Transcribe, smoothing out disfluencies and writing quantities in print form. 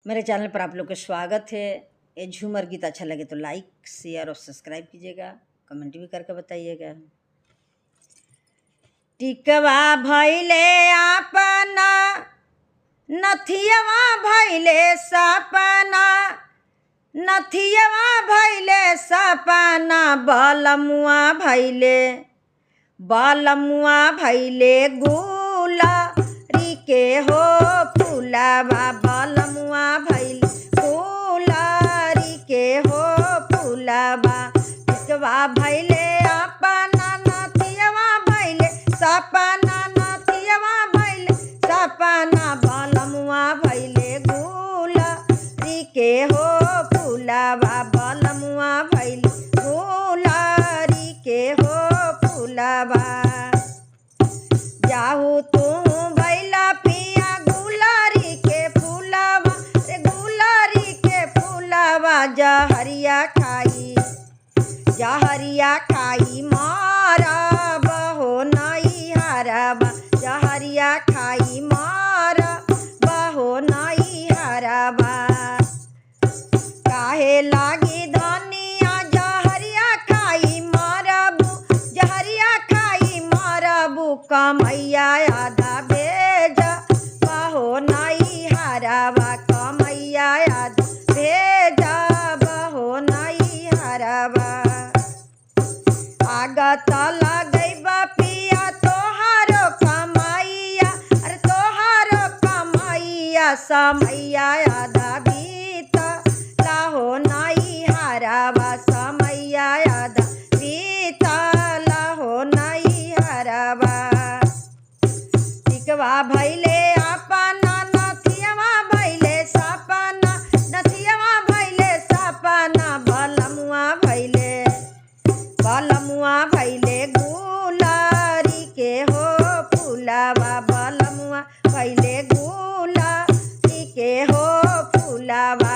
मेरे चैनल पर आप लोग का स्वागत है। ये झूमर गीत अच्छा लगे तो लाइक शेयर और सब्सक्राइब कीजिएगा, कमेंट भी करके बताइएगा। टिकवा भैले अपना नथियवा भैले सपना, नथियवा भैले सपना, बलमुआ भैले गुलरी के हो फूलवा, बलमुआ भैले गुलरी के हो फूलवा। टिकवा भैले अपना नथियवा भैले सपना, नथियवा भैले सपना, बलमुआ भैले गुलरी के हो फूलवा, बलमुआ भैले गुलरी के हो फूलवा। जाहू तू भैला पिया गुलरी के फूलवा, रे गुलरी के फूलवा। जहरिया खाई मारब हो नहीं हरबा, जहरिया खाई मारब हो नहीं हरबा। काहे लागी धनिया जहरिया खाई मारबू, जहरिया खाई मारबू। कमैया आधा भेज बहो नहीं हरबा, कमैया आधा भेज बहो नहीं हरबा। आगत लगैबा पिया तोहारो कमैया, अरे तोहारो कमैया। समैया आधा बीत लाहो नहीं हरबा, समैया आधा बीत लाहो नहीं हरबा। टिकवा भैले अपना नथियवा भैले सपना, नथियवा भैले सपना, बलमुआ भैले गुलरी के हो फूलवा, बलमुआ भैले गुलरी के हो फूलवा।